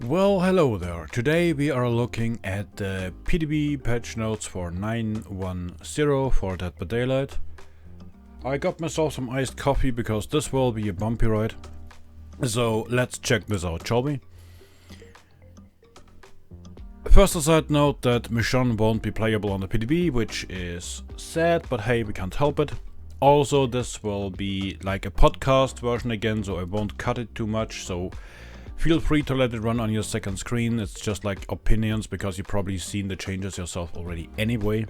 Well, hello there. Today we are looking at the PTB patch notes for 9.10 for Dead by Daylight. I got myself some iced coffee because this will be a bumpy ride. So let's check this out, shall we? First, a side note that Mission won't be playable on the PTB, which is sad, but hey, we can't help it. Also, this will be like a podcast version again, so I won't cut it too much, so feel free to let it run on your second screen. It's just like opinions because you've probably seen the changes yourself already anyway.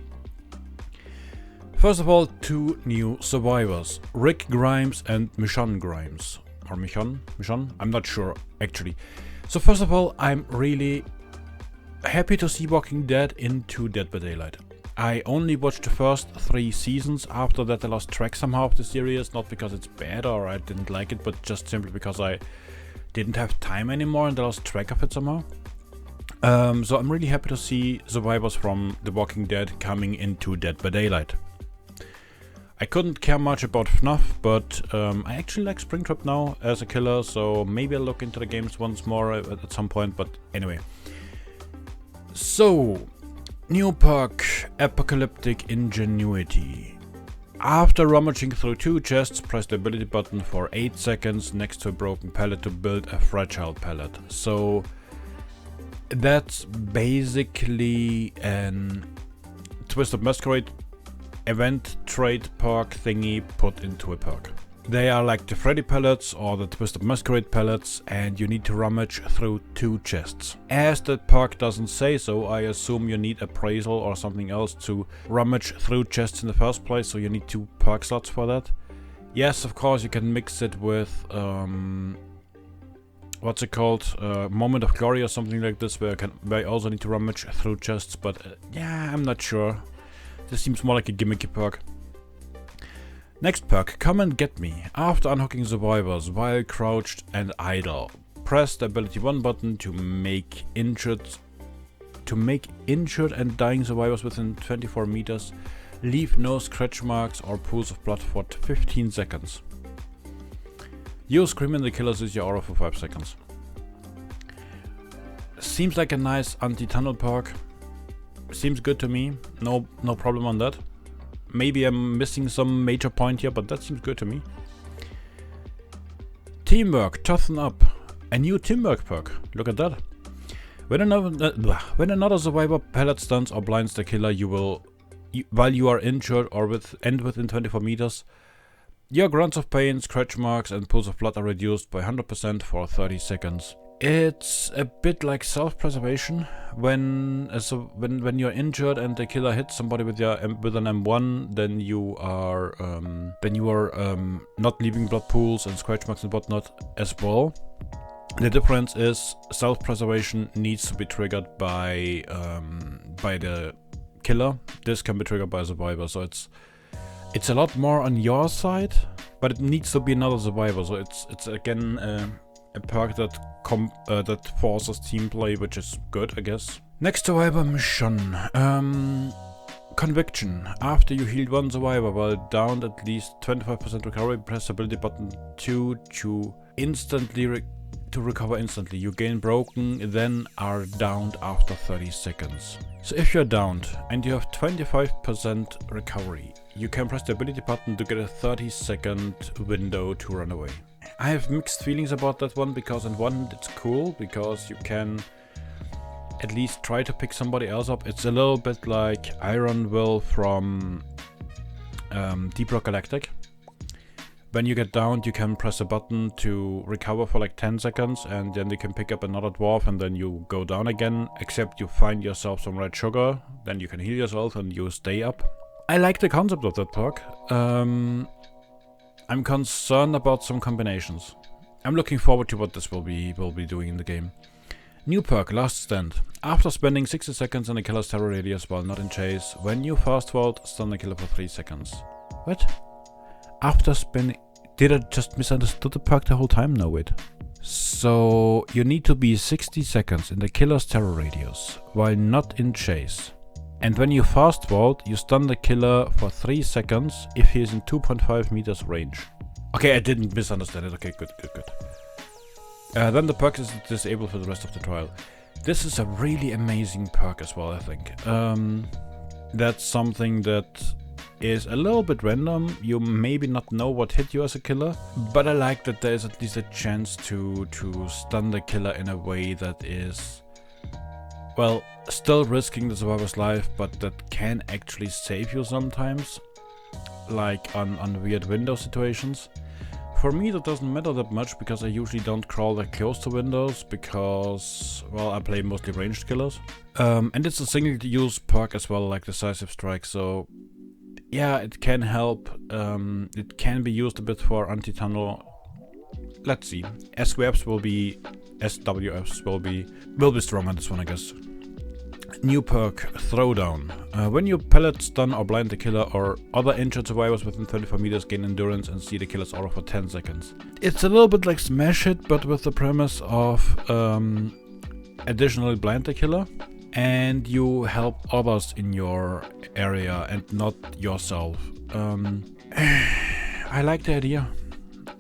First of all, two new survivors, Rick Grimes and Michonne Grimes. Or Michonne? I'm not sure actually. So first of all, I'm really happy to see Walking Dead into Dead by Daylight. I only watched the first 3 seasons. After that I lost track somehow of the series, not because it's bad or I didn't like it, but just simply because I didn't have time anymore and I lost track of it somehow. So I'm really happy to see survivors from The Walking Dead coming into Dead by Daylight. I couldn't care much about FNAF, but I actually like Springtrap now as a killer, so maybe I'll look into the games once more at some point, but anyway. So, new perk, Apocalyptic Ingenuity. After rummaging through 2 chests, press the ability button for 8 seconds next to a broken pallet to build a fragile pallet. So that's basically an Twisted Masquerade event trade perk thingy put into a perk. They are like the Freddy pallets or the Twisted Masquerade pallets, and you need to rummage through 2 chests. As the perk doesn't say so, I assume you need appraisal or something else to rummage through chests in the first place, so you need 2 perk slots for that. Yes, of course you can mix it with what's it called, Moment of Glory or something like this, where I also need to rummage through chests, but yeah, I'm not sure. This seems more like a gimmicky perk. Next perk, Come and Get Me. After unhooking survivors while crouched and idle, press the ability 1 button to make injured and dying survivors within 24 meters leave no scratch marks or pools of blood for 15 seconds. Use Scream in the Killers is your aura for 5 seconds. Seems like a nice anti-tunnel perk. Seems good to me. No problem on that. Maybe I'm missing some major point here, but that seems good to me. Teamwork, Toughen Up. A new teamwork perk. Look at that. When another survivor pallet stuns or blinds the killer, while you are injured or within 24 meters, your grunts of pain, scratch marks, and pools of blood are reduced by 100% for 30 seconds. It's a bit like self-preservation. When you're injured and the killer hits somebody with an M1, then you are not leaving blood pools and scratch marks and whatnot as well. The difference is self-preservation needs to be triggered by the killer. This can be triggered by a survivor, so it's a lot more on your side, but it needs to be another survivor. So it's again a perk that forces team play, which is good, I guess. Next survivor mission. Conviction. After you healed 1 survivor while downed at least 25% recovery, press the ability button 2 to recover instantly. You gain broken, then are downed after 30 seconds. So if you're downed and you have 25% recovery, you can press the ability button to get a 30-second window to run away. I have mixed feelings about that one, because on one hand it's cool because you can at least try to pick somebody else up. It's a little bit like Iron Will from Deep Rock Galactic. When you get downed, you can press a button to recover for like 10 seconds, and then you can pick up another dwarf and then you go down again, except you find yourself some red sugar, then you can heal yourself and you stay up. I like the concept of that perk. I'm concerned about some combinations. I'm looking forward to what this will be doing in the game. New perk, Last Stand. After spending 60 seconds in a killer's terror radius while not in chase, when you fast forward, stun the killer for 3 seconds. What? After spending... Did I just misunderstood the perk the whole time? No, wait. So you need to be 60 seconds in the killer's terror radius while not in chase. And when you fast forward, you stun the killer for 3 seconds if he is in 2.5 meters range. Okay, I didn't misunderstand it. Okay, good. Then the perk is disabled for the rest of the trial. This is a really amazing perk as well, I think. That's something that is a little bit random. You maybe not know what hit you as a killer, but I like that there's at least a chance to stun the killer in a way that is, well, still risking the survivor's life, but that can actually save you sometimes, like on weird window situations. For me that doesn't matter that much because I usually don't crawl that close to windows because, well, I play mostly ranged killers. And it's a single use perk as well, like Decisive Strike, so yeah, it can help. It can be used a bit for anti-tunnel. Let's see. SWFs will be strong on this one, I guess. New perk, Throwdown. When you pellet, stun or blind the killer or other injured survivors within 34 meters, gain endurance and see the killer's aura for 10 seconds. It's a little bit like Smash Hit, but with the premise of additionally blind the killer. And you help others in your area and not yourself. I like the idea.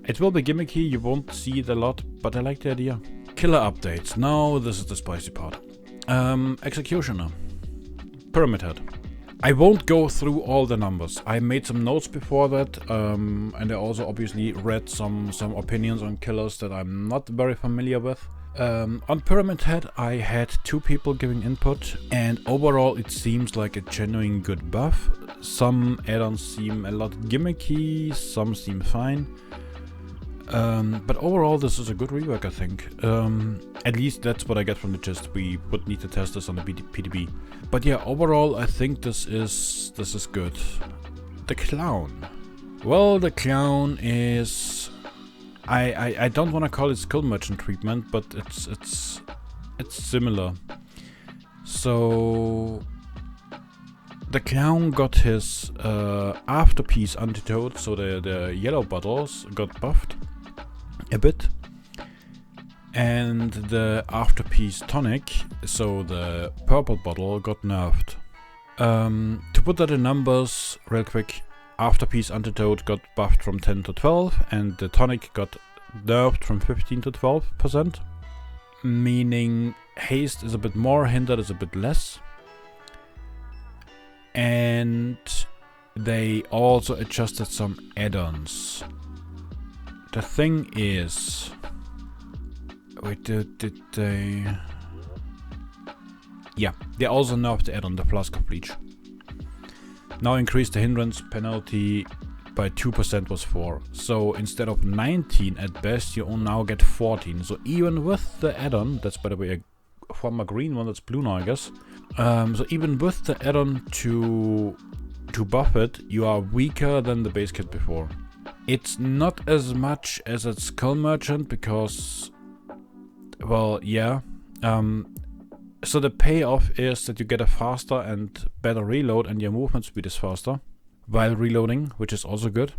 It will be gimmicky, you won't see it a lot, but I like the idea. Killer updates. Now this is the spicy part. Executioner. Pyramid Head. I won't go through all the numbers. I made some notes before that, and I also obviously read some opinions on killers that I'm not very familiar with. On Pyramid Head I had 2 people giving input, and overall it seems like a genuine good buff. Some add-ons seem a lot gimmicky, some seem fine. But overall this is a good rework, I think. At least that's what I get from the gist. We would need to test this on the PTB. But yeah, overall I think this is good. The Clown. Well, the Clown is... I don't want to call it skill merchant treatment, but it's similar. So the Clown got his afterpiece antidote, so the yellow bottles got buffed a bit, and the afterpiece tonic, so the purple bottle, got nerfed. To put that in numbers real quick, afterpiece antidote got buffed from 10 to 12 and the tonic got nerfed from 15 to 12%, meaning haste is a bit more, hindered is a bit less. And they also adjusted some add-ons. The thing is, wait, did they... Yeah, they also nerfed the add-on, the Flask of Bleach. Now increased the hindrance penalty by 2% was 4. So instead of 19 at best, you now get 14. So even with the add-on, that's by the way a former green one, that's blue now I guess. So even with the add-on to buff it, you are weaker than the base kit before. It's not as much as a Skull Merchant because, well, yeah. So the payoff is that you get a faster and better reload and your movement speed is faster while reloading, which is also good.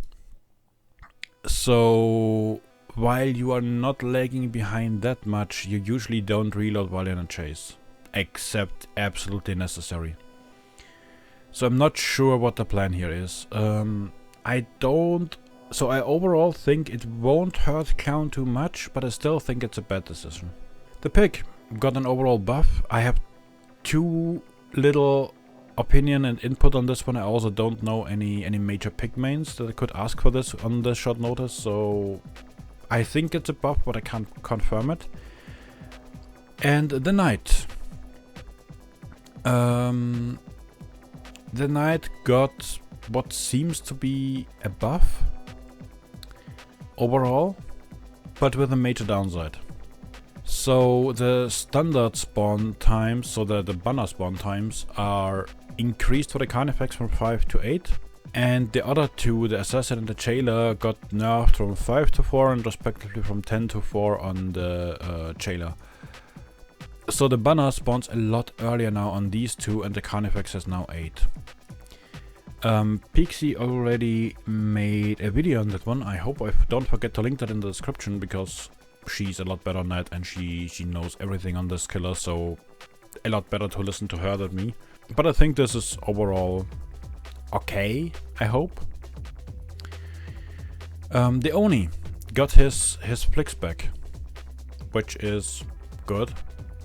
So while you are not lagging behind that much, you usually don't reload while in a chase, except absolutely necessary. So I'm not sure what the plan here is. So I overall think it won't hurt Clown too much, but I still think it's a bad decision. The Pig got an overall buff. I have 2 little opinion and input on this one. I also don't know any major Pig mains that I could ask for this on this short notice, so I think it's a buff, but I can't confirm it. And the Knight. The Knight got what seems to be a buff overall, but with a major downside. So the standard spawn times, so the banner spawn times, are increased for the Carnifex from 5 to 8. And the other 2, the Assassin and the Jailer, got nerfed from 5 to 4 and respectively from 10 to 4 on the Jailer. So the banner spawns a lot earlier now on these 2 and the Carnifex has now 8. Pixie already made a video on that one. I hope I don't forget to link that in the description because she's a lot better on that and she knows everything on this killer, so a lot better to listen to her than me. But I think this is overall okay, I hope. The Oni got his flicks back. which is good,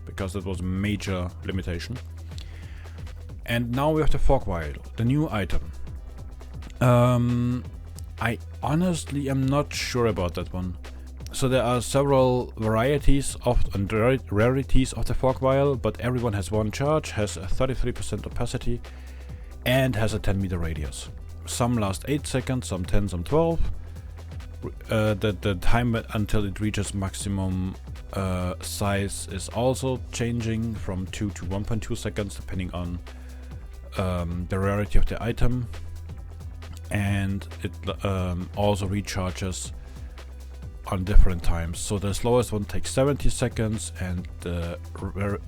because that was a major limitation. And now we have the fork vial, the new item. I honestly am not sure about that one. So there are several varieties of and rarities of the fork vial, but everyone has one charge, has a 33% opacity, and has a 10 meter radius. Some last 8 seconds, some 10, some 12. The time until it reaches maximum size is also changing from 2 to 1.2 seconds, depending on the rarity of the item. And it also recharges on different times. So the slowest one takes 70 seconds and the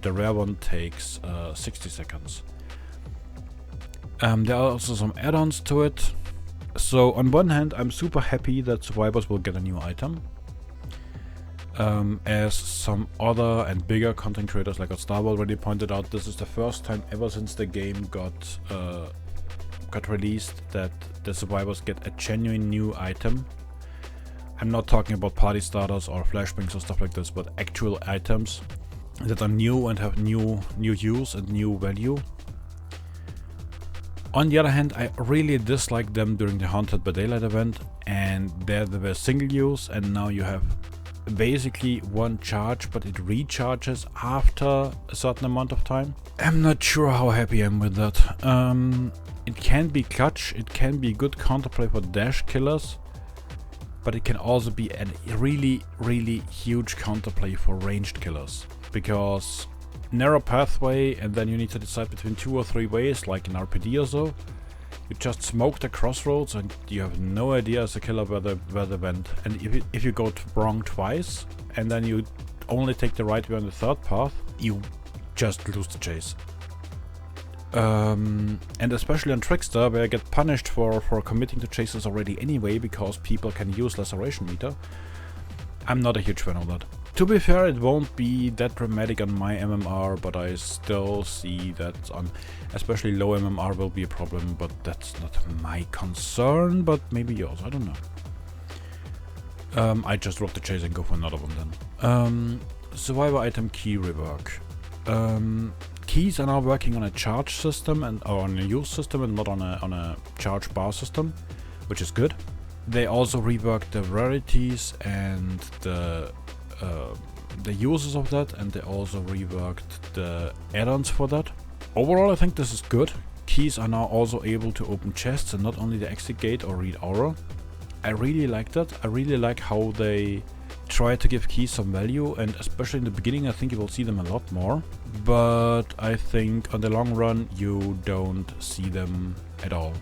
rare one takes 60 seconds. There are also some add-ons to it. So on one hand, I'm super happy that survivors will get a new item. As some other and bigger content creators like Star already pointed out, this is the first time ever since the game got released that the survivors get a genuine new item. I'm not talking about party starters or flashbangs or stuff like this, but actual items that are new and have new use and new value. On the other hand, I really disliked them during the Haunted by Daylight event, and there they were single use, and now you have basically one charge, but it recharges after a certain amount of time. I'm not sure how happy I am with that. It can be clutch, it can be good counterplay for dash killers, but it can also be a really huge counterplay for ranged killers, because narrow pathway and then you need to decide between 2 or 3 ways, like in RPD or so. You just smoke the crossroads and you have no idea as a killer where they went. And if you go wrong twice and then you only take the right way on the third path, you just lose the chase. And especially on Trickster, where I get punished for committing to chases already anyway, because people can use laceration meter. I'm not a huge fan of that. To be fair, it won't be that dramatic on my MMR, but I still see that on especially low MMR will be a problem, but that's not my concern, but maybe yours, I don't know. I just drop the chase and go for another one then. Survivor item key rework. Keys are now working on a charge system or on a use system and not on a charge bar system, which is good. They also reworked the rarities and the uses of that, and they also reworked the add-ons for that. Overall, I think this is good. Keys are now also able to open chests and not only the exit gate or read aura. I really like that. I really like how they try to give keys some value, and especially in the beginning I think you will see them a lot more. But I think on the long run you don't see them at all,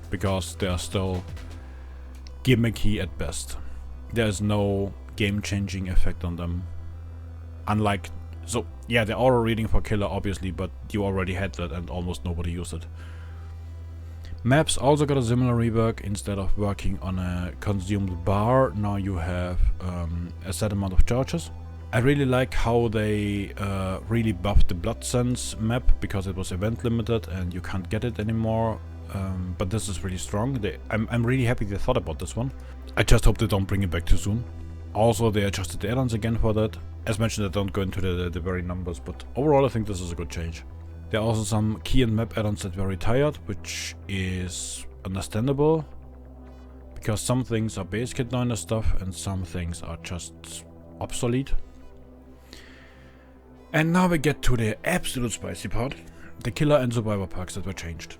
because they are still gimmicky at best. There's no game-changing effect on them. Unlike, so yeah, the aura reading for killer obviously, but you already had that and almost nobody used it. Maps also got a similar rework. Instead of working on a consumed bar, now you have a set amount of charges. I really like how they really buffed the Blood Sense map, because it was event limited and you can't get it anymore. But this is really strong. I'm really happy they thought about this one. I just hope they don't bring it back too soon. Also, they adjusted the add-ons again for that. As mentioned, I don't go into the very numbers, but overall I think this is a good change. There are also some key and map add-ons that were retired, which is understandable, because some things are base kit now in the stuff and some things are just obsolete. And now we get to the absolute spicy part, the killer and survivor perks that were changed.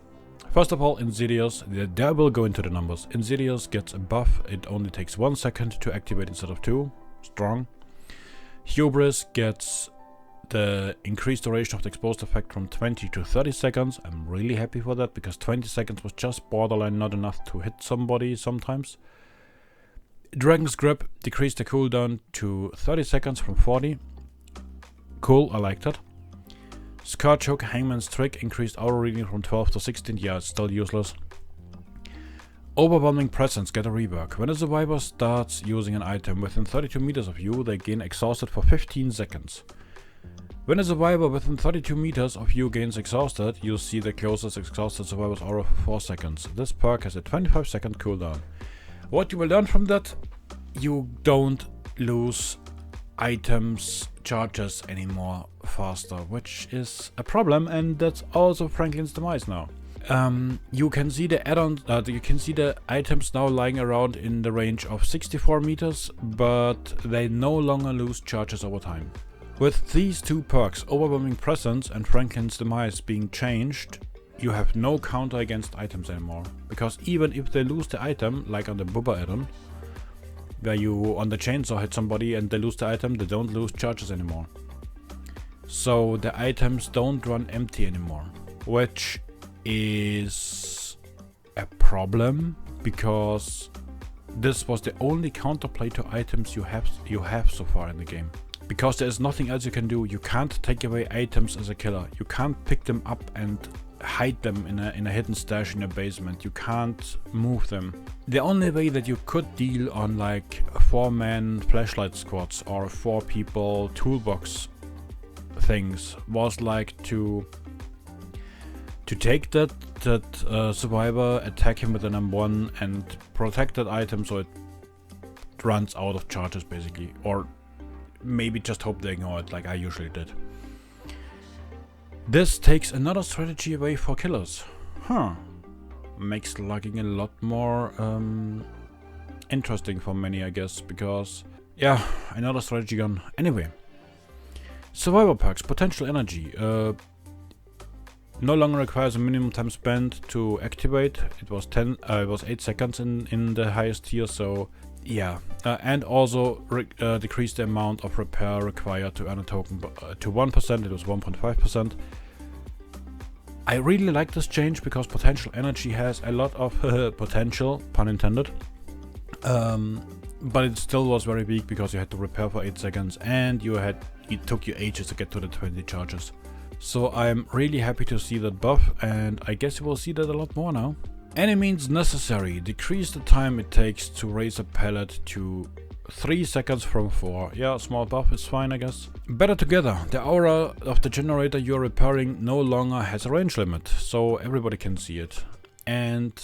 First of all, Insidious, there will go into the numbers. Insidious gets a buff, it only takes 1 second to activate instead of 2, strong. Hubris gets the increased duration of the exposed effect from 20 to 30 seconds. I'm really happy for that, because 20 seconds was just borderline not enough to hit somebody sometimes. Dragon's Grip decreased the cooldown to 30 seconds from 40. Cool, I like that. Scourge Hook, Hangman's Trick increased aura reading from 12 to 16. Yeah, it's still useless. Overwhelming Presence get a rework. When a survivor starts using an item within 32 meters of you, they gain exhausted for 15 seconds. When a survivor within 32 meters of you gains exhausted, you'll see the closest exhausted survivor's aura for 4 seconds. This perk has a 25-second cooldown. What you will learn from that, you don't lose items charges anymore faster, which is a problem, and that's also Franklin's demise now. You can see the add-on, you can see the items now lying around in the range of 64 meters, but they no longer lose charges over time. With these two perks, Overwhelming Presence and Franklin's Demise, being changed, you have no counter against items anymore. Because even if they lose the item, like on the Bubba add-on, where you on the chainsaw hit somebody and they lose the item, they don't lose charges anymore. So the items don't run empty anymore, which is a problem, because this was the only counterplay to items you have so far in the game. Because there's nothing else you can do. You can't take away items as a killer. You can't pick them up and hide them in a hidden stash in a basement. You can't move them. The only way that you could deal on like 4-man flashlight squads or 4 people toolbox things was like to take that survivor, attack him with an M1 and protect that item so it runs out of charges basically, or maybe just hope they ignore it like I usually did. This takes another strategy away for killers. Makes logging a lot more interesting for many, I guess, because yeah, another strategy gone. Anyway, survivor perks, potential energy. No longer requires a minimum time spent to activate. It was 8 seconds in the highest tier, so yeah. And also decrease the amount of repair required to earn a token to 1%. It was 1.5%. I really like this change because potential energy has a lot of potential, pun intended. But it still was very weak because you had to repair for 8 seconds and it took you ages to get to the 20 charges. So I'm really happy to see that buff, and I guess you will see that a lot more now. Any means necessary. Decrease the time it takes to raise a pallet to 3 seconds from 4. Yeah, small buff is fine, I guess. Better together. The aura of the generator you're repairing no longer has a range limit, so everybody can see it. And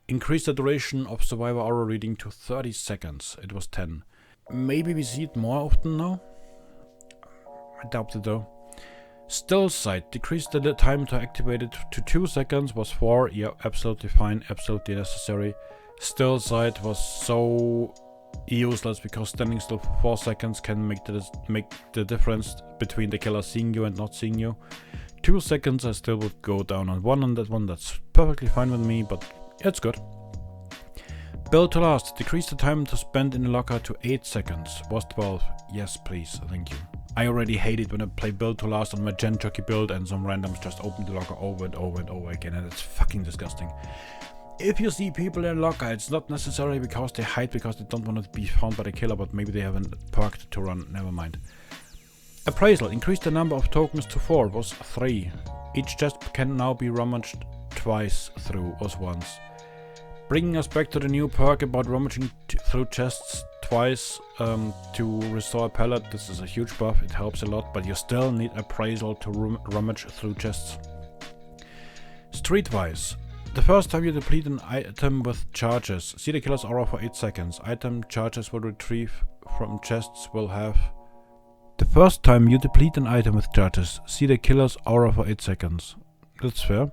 increase the duration of survivor aura reading to 30 seconds. It was 10. Maybe we see it more often now? I doubt it though. Still sight. Decrease the time to activate it to 2 seconds, was 4. Yeah, absolutely fine, absolutely necessary. Still sight was so useless because standing still for 4 seconds can make the difference between the killer seeing you and not seeing you. 2 seconds I still would go down on 1 on that one. That's perfectly fine with me, but it's good. Build to last. Decrease the time to spend in the locker to 8 seconds. Was 12. Yes, please. Thank you. I already hate it when I play build to last on my gen jockey build and some randoms just open the locker over and over and over again, and it's fucking disgusting. If you see people in a locker, it's not necessarily because they hide because they don't want to be found by the killer, but maybe they haven't perked to run. Never mind. Appraisal. Increase the number of tokens to 4. Was 3. Each chest can now be rummaged twice through. Was once. Bringing us back to the new perk about rummaging through chests twice to restore a pallet. This is a huge buff, it helps a lot, but you still need appraisal to rummage through chests. Streetwise. The first time you deplete an item with charges, see the killer's aura for 8 seconds. Item charges will retrieve from chests will have... The first time you deplete an item with charges, see the killer's aura for 8 seconds. That's fair.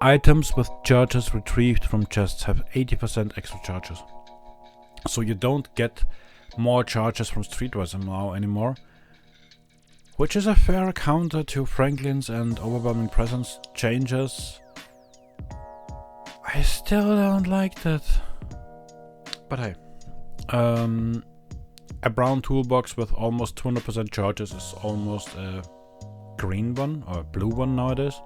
Items with charges retrieved from chests have 80% extra charges. So you don't get more charges from Streetwise now anymore. Which is a fair counter to Franklin's and Overwhelming Presence changes. I still don't like that. But hey. A brown toolbox with almost 200% charges is almost a green one or a blue one nowadays.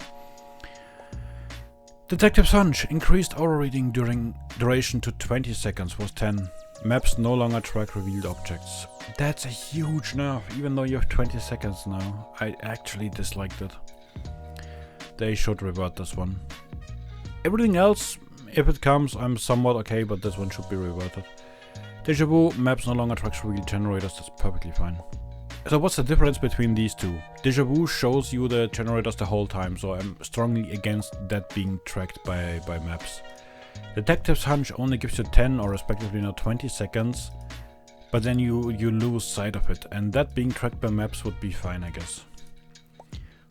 Detective's Hunch. Increased aura reading duration to 20 seconds. Was 10. Maps no longer track revealed objects. That's a huge nerf, even though you have 20 seconds now. I actually disliked it. They should revert this one. Everything else, if it comes, I'm somewhat okay, but this one should be reverted. Deja Vu. Maps no longer tracks revealed generators. That's perfectly fine. So what's the difference between these two? Deja Vu shows you the generators the whole time, so I'm strongly against that being tracked by maps. Detective's Hunch only gives you 10 or respectively now 20 seconds but then you lose sight of it, and that being tracked by maps would be fine, I guess.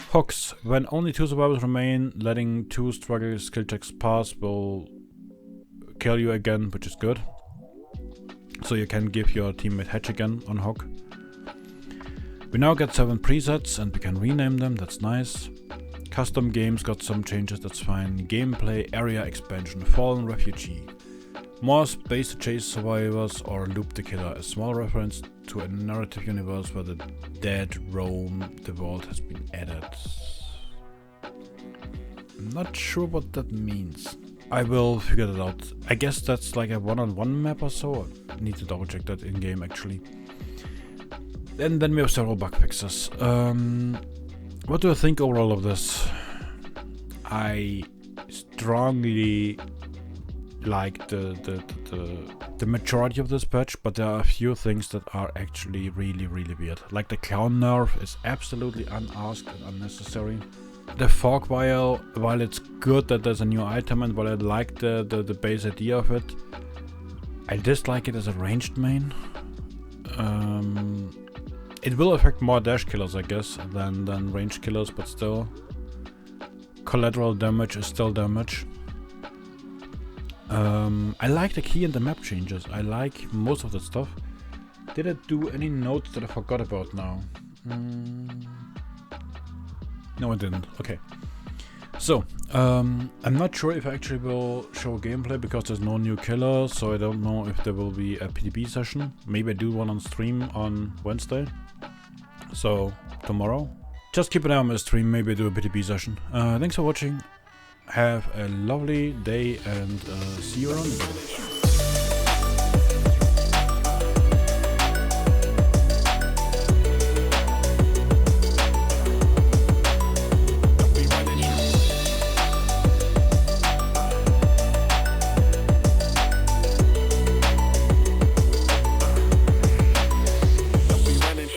Hooks. When only 2 survivors remain, letting 2 struggle skill checks pass will kill you again, which is good. So you can give your teammate Hedge again on Hook. We now get 7 presets and we can rename them, that's nice. Custom games got some changes, that's fine. Gameplay, area expansion, Fallen Refugee. More space to chase survivors or loop the killer. A small reference to a narrative universe where the dead roam the world has been added. I'm not sure what that means. I will figure that out. I guess that's like a one-on-one map or so. I need to double check that in game actually. And then we have several bug fixes. What do I think overall of this? I strongly like the majority of this patch, but there are a few things that are actually really weird. Like the clown nerf is absolutely unasked and unnecessary. The fog vial, while it's good that there's a new item and while I like the base idea of it, I dislike it as a ranged main. It will affect more dash killers, I guess, than ranged killers, but still. Collateral damage is still damage. I like the key and the map changes. I like most of that stuff. Did I do any notes that I forgot about now? No, I didn't. Okay. So, I'm not sure if I actually will show gameplay because there's no new killer, so I don't know if there will be a PTB session. Maybe I do one on stream on Wednesday. So, tomorrow. Just keep an eye on my stream, maybe I do a PTB session. Thanks for watching. Have a lovely day and see you around the village.